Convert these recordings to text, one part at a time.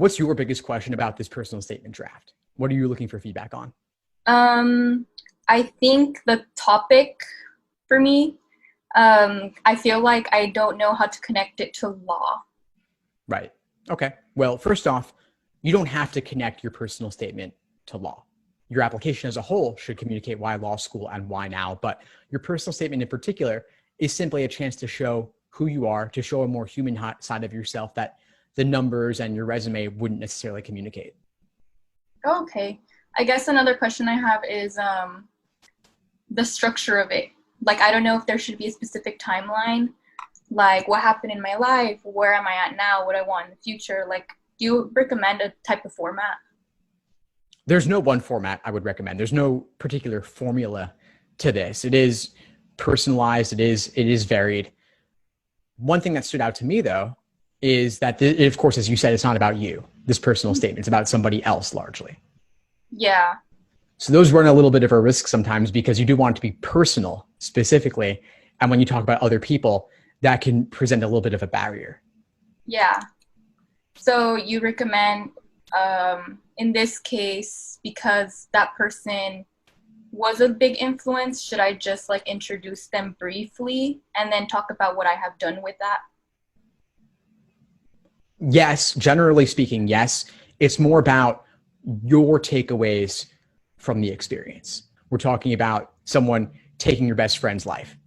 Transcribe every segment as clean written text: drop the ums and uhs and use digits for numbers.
What's your biggest question about this personal statement draft? What are you looking for feedback on? I think the topic for me, I feel like I don't know how to connect it to law. Right. Okay. Well, first off, you don't have to connect your personal statement to law. Your application as a whole should communicate why law school and why now, but your personal statement in particular is simply a chance to show who you are, to show a more human side of yourself that the numbers and your resume wouldn't necessarily communicate. Okay. I guess another question I have is the structure of it. Like, I don't know if there should be a specific timeline, like what happened in my life, where am I at now, what I want in the future. Like, do you recommend a type of format? There's no one format I would recommend. There's no particular formula to this. It is personalized. It is varied. One thing that stood out to me though is that, of course, as you said, it's not about you. This personal statement, it's about somebody else largely. Yeah. So those run a little bit of a risk sometimes because you do want it to be personal specifically. And when you talk about other people, that can present a little bit of a barrier. Yeah. So you recommend, in this case, because that person was a big influence, should I just like introduce them briefly and then talk about what I have done with that? Yes, generally speaking, yes. It's more about your takeaways from the experience. We're talking about someone taking your best friend's life.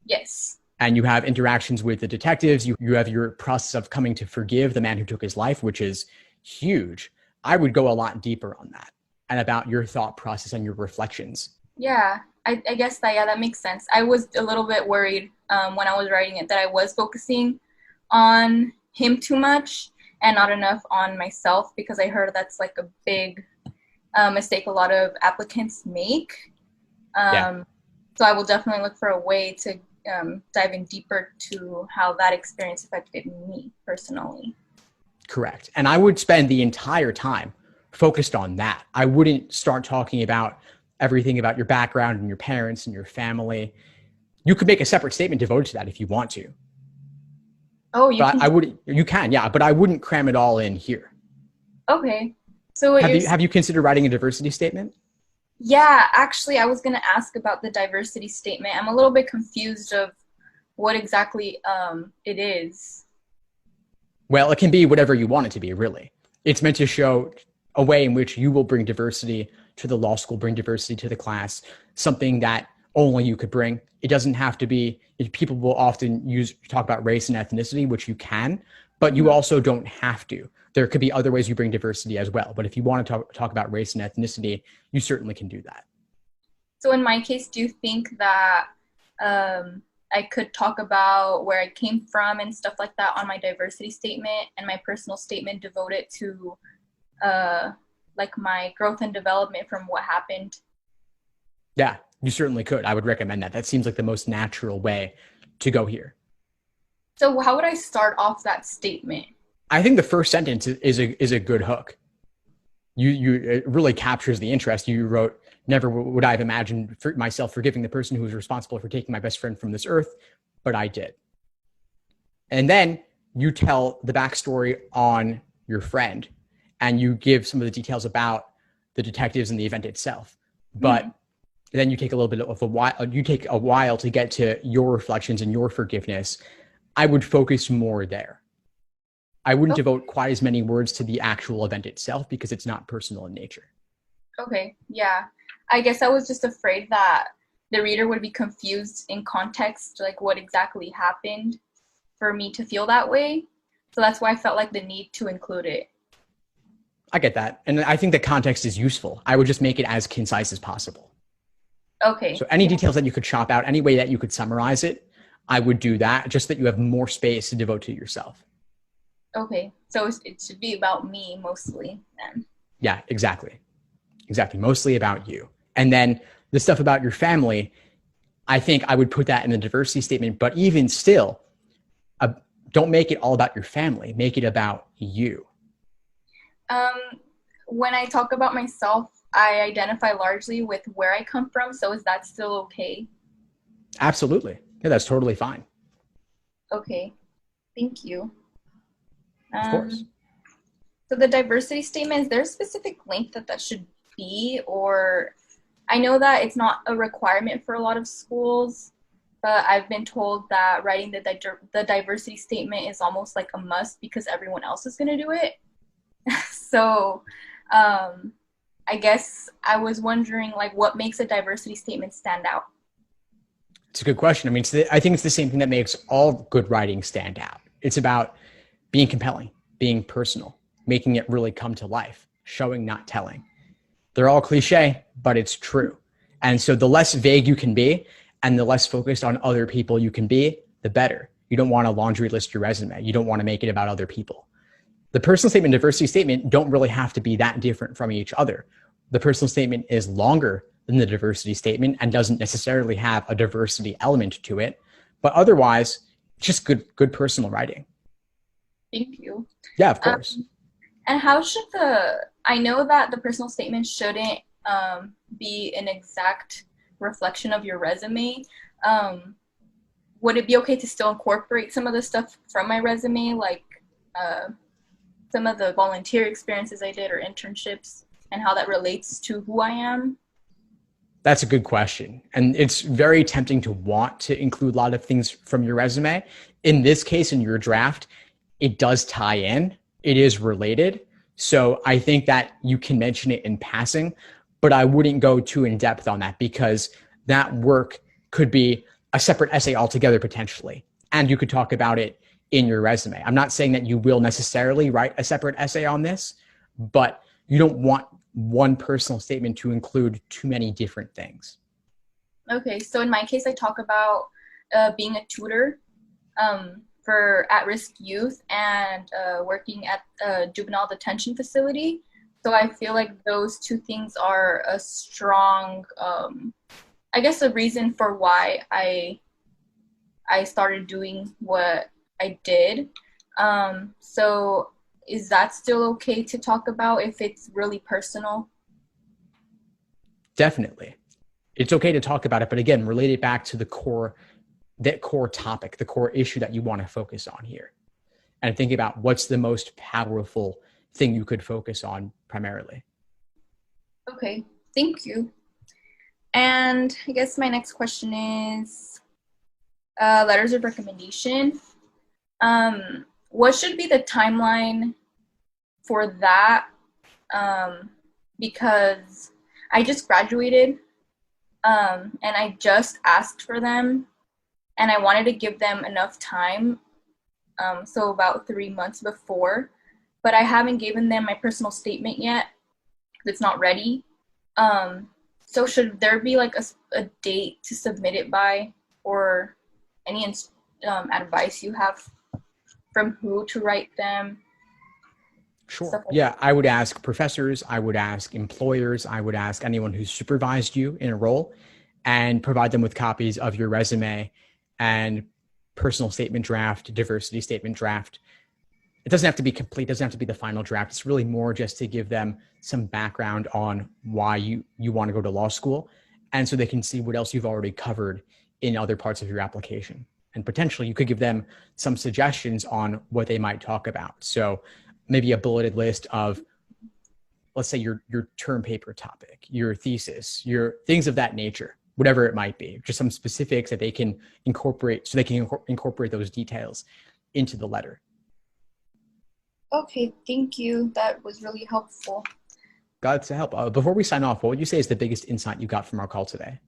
Yes. And you have interactions with the detectives. You have your process of coming to forgive the man who took his life, which is huge. I would go a lot deeper on that and about your thought process and your reflections. Yeah. I guess that, yeah, that makes sense. I was a little bit worried when I was writing it that I was focusing on him too much and not enough on myself, because I heard that's like a big mistake a lot of applicants make. Yeah, So I will definitely look for a way to dive in deeper to how that experience affected me personally. correct. And I would spend the entire time focused on that. I wouldn't start talking about everything about your background and your parents and your family. You could make a separate statement devoted to that if you want to. Oh, you But can. you can, yeah, but I wouldn't cram it all in here. Okay. So what Have you're, you considered writing a diversity statement? yeah, actually, I was going to ask about the diversity statement. I'm a little bit confused of what exactly it is. Well, it can be whatever you want it to be, really. It's meant to show a way in which you will bring diversity to the law school, bring diversity to the class, something that only you could bring. It doesn't have to be, people will often talk about race and ethnicity, which you can, but you Mhm. also don't have to. There could be other ways you bring diversity as well. But if you want to talk about race and ethnicity, you certainly can do that. So in my case, do you think that I could talk about where I came from and stuff like that on my diversity statement, and my personal statement devoted to uh, like my growth and development from what happened? Yeah, you certainly could. I would recommend that. That seems like the most natural way to go here. So how would I start off that statement? I think the first sentence is a good hook. It really captures the interest. You wrote, "Never would I have imagined myself forgiving the person who was responsible for taking my best friend from this earth, but I did." And then you tell the backstory on your friend, and you give some of the details about the detectives and the event itself. But Hmm. then you take a little bit of a while. You take a while to get to your reflections and your forgiveness. I would focus more there. I wouldn't devote quite as many words to the actual event itself because it's not personal in nature. Okay, yeah. I guess I was just afraid that the reader would be confused in context, like what exactly happened for me to feel that way. So that's why I felt like the need to include it. I get that. And I think the context is useful. I would just make it as concise as possible. Okay, So any yeah, details that you could chop out, any way that you could summarize it, I would do that, just that you have more space to devote to yourself. okay. So it should be about me mostly then. Yeah, exactly. Exactly. Mostly about you. And then the stuff about your family, I think I would put that in the diversity statement. But even still, uh, don't make it all about your family. Make it about you. Um, when I talk about myself, I identify largely with where I come from. So is that still okay? Absolutely. Yeah, that's totally fine. Okay, thank you. Of course. Um, So the diversity statement, is there a specific length that should be? Or I know that it's not a requirement for a lot of schools, but I've been told that writing the diversity statement is almost like a must because everyone else is going to do it. So I guess I was wondering, like, what makes a diversity statement stand out? It's a good question. I mean, I think it's the same thing that makes all good writing stand out. It's about being compelling, being personal, making it really come to life, showing, not telling. They're all cliche, but it's true. And so the less vague you can be and the less focused on other people you can be, the better. You don't want to laundry list your resume. You don't want to make it about other people. The personal statement, diversity statement don't really have to be that different from each other. The personal statement is longer than the diversity statement and doesn't necessarily have a diversity element to it, but otherwise, just good personal writing. Thank you. Yeah, of course. And how should I know that the personal statement shouldn't be an exact reflection of your resume. Would it be okay to still incorporate some of the stuff from my resume, like some of the volunteer experiences I did or internships, and how that relates to who I am? That's a good question. And it's very tempting to want to include a lot of things from your resume. In this case, in your draft, it does tie in. It is related. So I think that you can mention it in passing, but I wouldn't go too in depth on that because that work could be a separate essay altogether potentially. And you could talk about it in your resume. I'm not saying that you will necessarily write a separate essay on this, but you don't want one personal statement to include too many different things. Okay, so in my case, I talk about being a tutor for at-risk youth and working at a juvenile detention facility. So I feel like those two things are a strong, I guess, a reason for why I started doing what I did. So is that still okay to talk about if it's really personal? Definitely. It's okay to talk about it, but again, relate it back to that core topic, the core issue that you want to focus on here. And think about what's the most powerful thing you could focus on primarily. Okay, thank you. And I guess my next question is letters of recommendation. What should be the timeline for that? Because I just graduated and I just asked for them and I wanted to give them enough time, so about 3 months before, but I haven't given them my personal statement yet. It's not ready. So should there be like a date to submit it by, or any advice you have from who to write them? Sure. Yeah, I would ask professors, I would ask employers, I would ask anyone who's supervised you in a role and provide them with copies of your resume and personal statement draft, diversity statement draft. It doesn't have to be complete, doesn't have to be the final draft. It's really more just to give them some background on why you want to go to law school. And so they can see what else you've already covered in other parts of your application. And potentially you could give them some suggestions on what they might talk about. So maybe a bulleted list of, let's say your term paper topic, your thesis, your things of that nature, whatever it might be, just some specifics that they can incorporate so they can incorporate those details into the letter. Okay, thank you. That was really helpful. Glad to help. Before we sign off, what would you say is the biggest insight you got from our call today?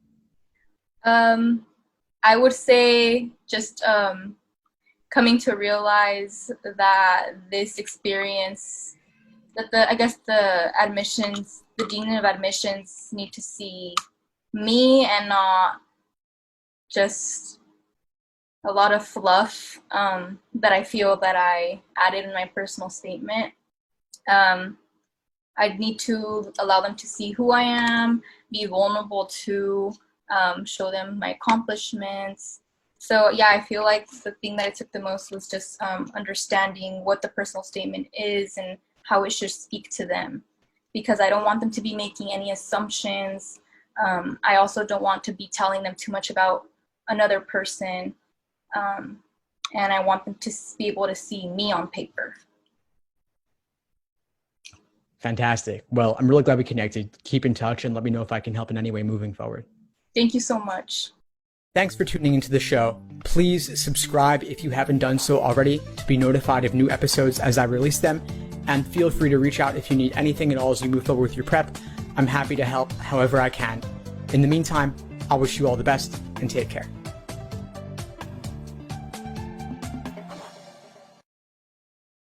I would say just coming to realize that this experience, that the dean of admissions need to see me and not just a lot of fluff that I feel that I added in my personal statement. I need to allow them to see who I am, be vulnerable to, show them my accomplishments. So yeah, I feel like the thing that I took the most was just understanding what the personal statement is and how it should speak to them, because I don't want them to be making any assumptions. I also don't want to be telling them too much about another person. And I want them to be able to see me on paper. Fantastic. Well, I'm really glad we connected. Keep in touch and let me know if I can help in any way moving forward. Thank you so much. Thanks for tuning into the show. Please subscribe if you haven't done so already to be notified of new episodes as I release them. And feel free to reach out if you need anything at all as you move forward with your prep. I'm happy to help however I can. In the meantime, I'll wish you all the best and take care.